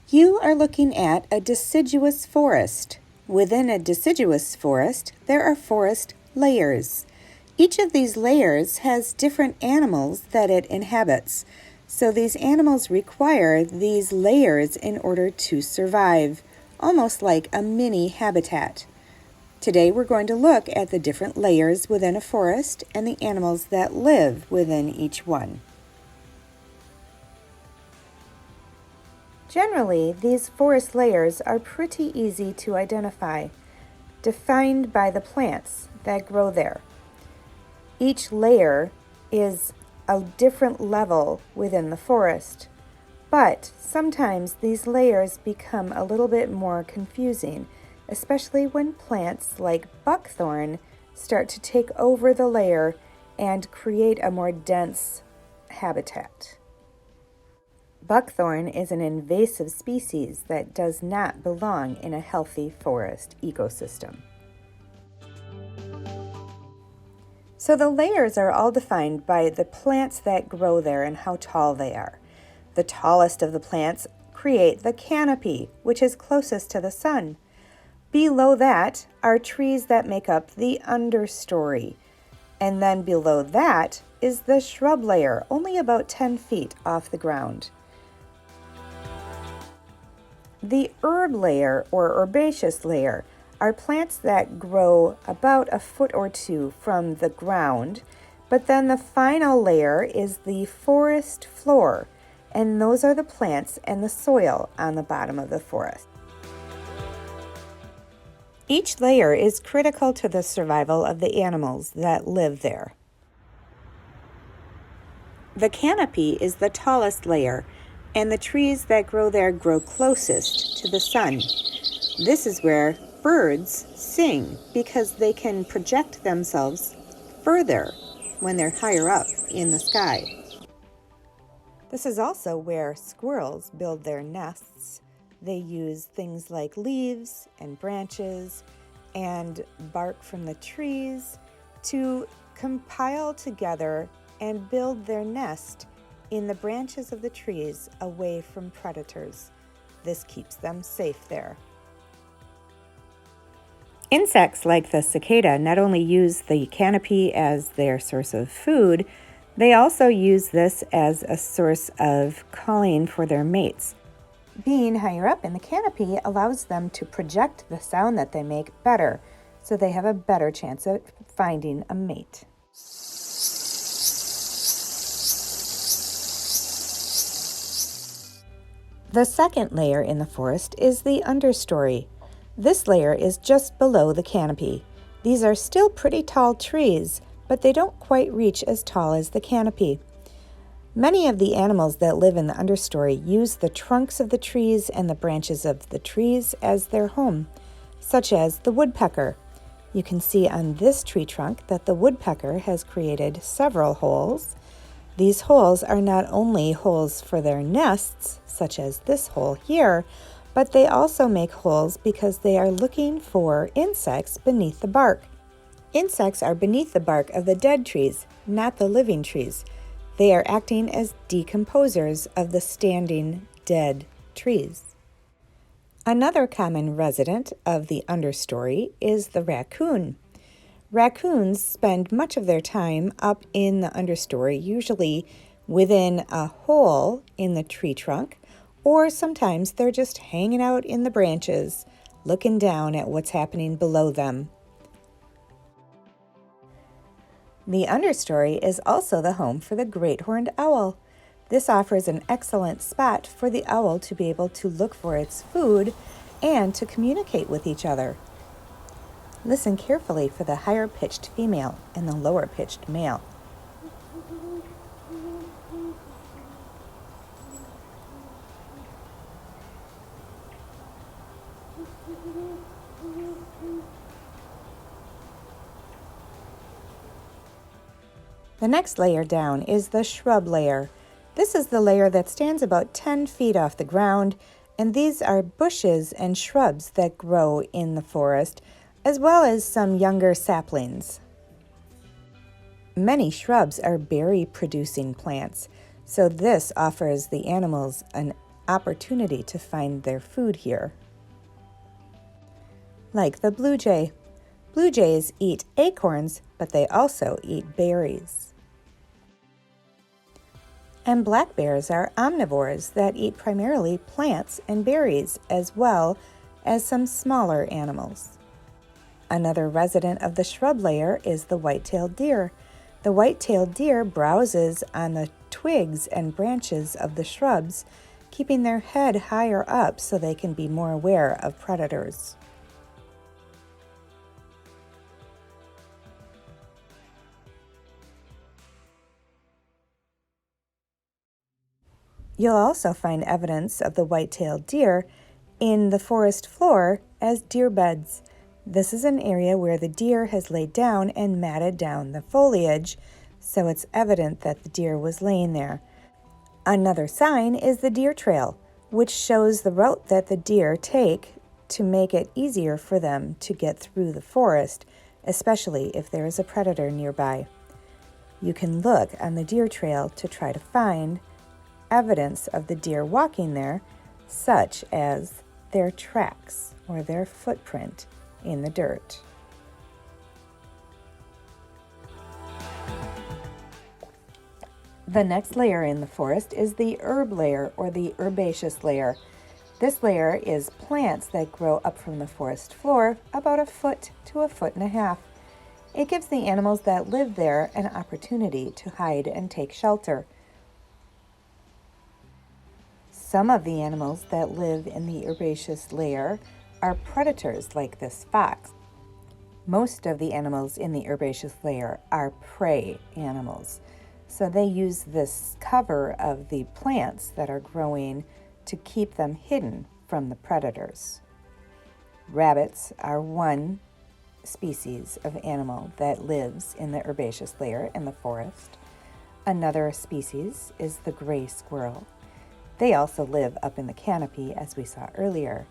You are looking at a deciduous forest. Within a deciduous forest, there are forest layers. Each of these layers has different animals that it inhabits. So these animals require these layers in order to survive, almost like a mini habitat. Today we're going to look at the different layers within a forest and the animals that live within each one. Generally, these forest layers are pretty easy to identify, defined by the plants that grow there. Each layer is a different level within the forest, but sometimes these layers become a little bit more confusing, especially when plants like buckthorn start to take over the layer and create a more dense habitat. Buckthorn is an invasive species that does not belong in a healthy forest ecosystem. So the layers are all defined by the plants that grow there and how tall they are. The tallest of the plants create the canopy, which is closest to the sun. Below that are trees that make up the understory. And then below that is the shrub layer, only about 10 feet off the ground. The herb layer or herbaceous layer are plants that grow about a foot or two from the ground, but then the final layer is the forest floor, and those are the plants and the soil on the bottom of the forest. Each layer is critical to the survival of the animals that live there. The canopy is the tallest layer, and the trees that grow there grow closest to the sun. This is where birds sing because they can project themselves further when they're higher up in the sky. This is also where squirrels build their nests. They use things like leaves and branches and bark from the trees to compile together and build their nest in the branches of the trees away from predators. This keeps them safe there. Insects like the cicada not only use the canopy as their source of food, they also use this as a source of calling for their mates. Being higher up in the canopy allows them to project the sound that they make better, so they have a better chance of finding a mate. The second layer in the forest is the understory. This layer is just below the canopy. These are still pretty tall trees, but they don't quite reach as tall as the canopy. Many of the animals that live in the understory use the trunks of the trees and the branches of the trees as their home, such as the woodpecker. You can see on this tree trunk that the woodpecker has created several holes. These holes are not only holes for their nests, such as this hole here, but they also make holes because they are looking for insects beneath the bark. Insects are beneath the bark of the dead trees, not the living trees. They are acting as decomposers of the standing dead trees. Another common resident of the understory is the raccoon. Raccoons spend much of their time up in the understory, usually within a hole in the tree trunk, or sometimes they're just hanging out in the branches, looking down at what's happening below them. The understory is also the home for the great horned owl. This offers an excellent spot for the owl to be able to look for its food and to communicate with each other. Listen carefully for the higher-pitched female and the lower-pitched male. The next layer down is the shrub layer. This is the layer that stands about 10 feet off the ground, and these are bushes and shrubs that grow in the forest, as well as some younger saplings. Many shrubs are berry-producing plants, so this offers the animals an opportunity to find their food here. Like the blue jay. Blue jays eat acorns, but they also eat berries. And black bears are omnivores that eat primarily plants and berries, as well as some smaller animals. Another resident of the shrub layer is the white-tailed deer. The white-tailed deer browses on the twigs and branches of the shrubs, keeping their head higher up so they can be more aware of predators. You'll also find evidence of the white-tailed deer in the forest floor as deer beds. This is an area where the deer has laid down and matted down the foliage, so it's evident that the deer was laying there. Another sign is the deer trail, which shows the route that the deer take to make it easier for them to get through the forest, especially if there is a predator nearby. You can look on the deer trail to try to find evidence of the deer walking there, such as their tracks or their footprint in the dirt. The next layer in the forest is the herb layer or the herbaceous layer. This layer is plants that grow up from the forest floor about 1 foot to 1.5 feet. It gives the animals that live there an opportunity to hide and take shelter. Some of the animals that live in the herbaceous layer are predators like this fox. Most of the animals in the herbaceous layer are prey animals, so they use this cover of the plants that are growing to keep them hidden from the predators. Rabbits are one species of animal that lives in the herbaceous layer in the forest. Another species is the gray squirrel. They also live up in the canopy, as we saw earlier.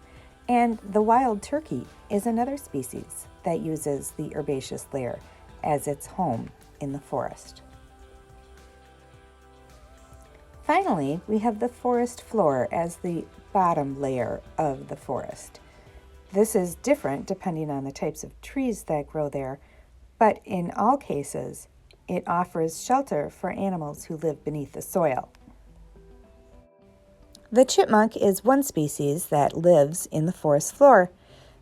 And the wild turkey is another species that uses the herbaceous layer as its home in the forest. Finally, we have the forest floor as the bottom layer of the forest. This is different depending on the types of trees that grow there, but in all cases, it offers shelter for animals who live beneath the soil. The chipmunk is one species that lives in the forest floor.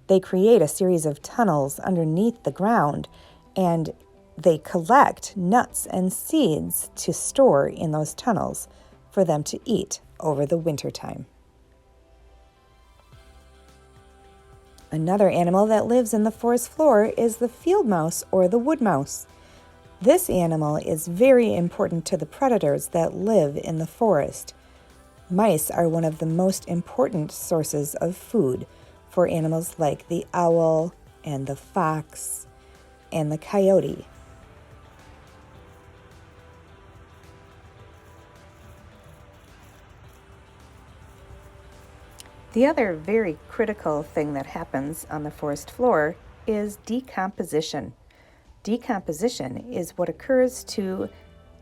They create a series of tunnels underneath the ground, and they collect nuts and seeds to store in those tunnels for them to eat over the wintertime. Another animal that lives in the forest floor is the field mouse or the wood mouse. This animal is very important to the predators that live in the forest. Mice are one of the most important sources of food for animals like the owl and the fox and the coyote. The other very critical thing that happens on the forest floor is decomposition. Decomposition is what occurs to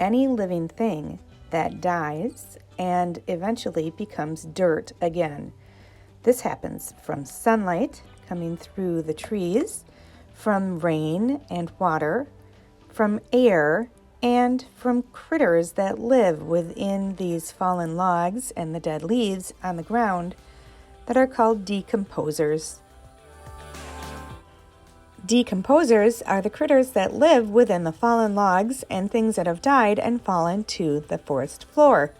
any living thing that dies and eventually becomes dirt again. This happens from sunlight coming through the trees, from rain and water, from air, and from critters that live within these fallen logs and the dead leaves on the ground that are called decomposers. Decomposers are the critters that live within the fallen logs and things that have died and fallen to the forest floor.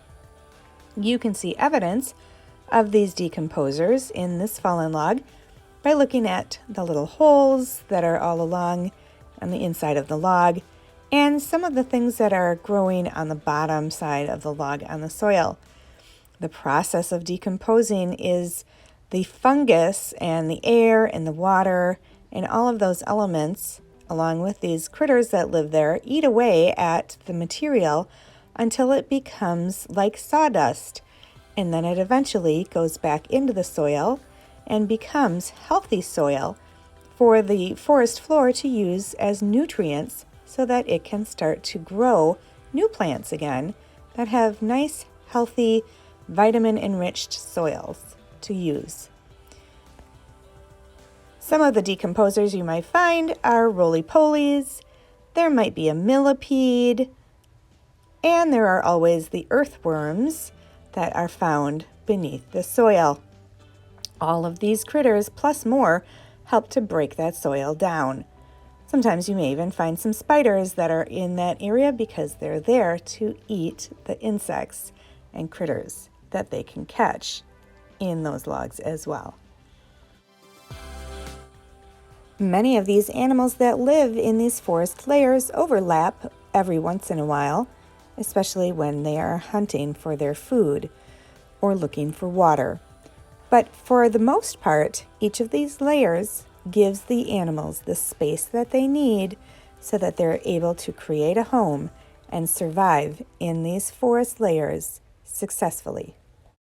You can see evidence of these decomposers in this fallen log by looking at the little holes that are all along on the inside of the log and some of the things that are growing on the bottom side of the log on the soil. The process of decomposing is the fungus and the air and the water and all of those elements, along with these critters that live there, eat away at the material until it becomes like sawdust, and then it eventually goes back into the soil and becomes healthy soil for the forest floor to use as nutrients so that it can start to grow new plants again that have nice, healthy, vitamin-enriched soils to use. Some of the decomposers you might find are roly-polies, there might be a millipede, and there are always the earthworms that are found beneath the soil. All of these critters, plus more, help to break that soil down. Sometimes you may even find some spiders that are in that area because they're there to eat the insects and critters that they can catch in those logs as well. Many of these animals that live in these forest layers overlap every once in a while, especially when they are hunting for their food or looking for water. But for the most part, each of these layers gives the animals the space that they need so that they're able to create a home and survive in these forest layers successfully.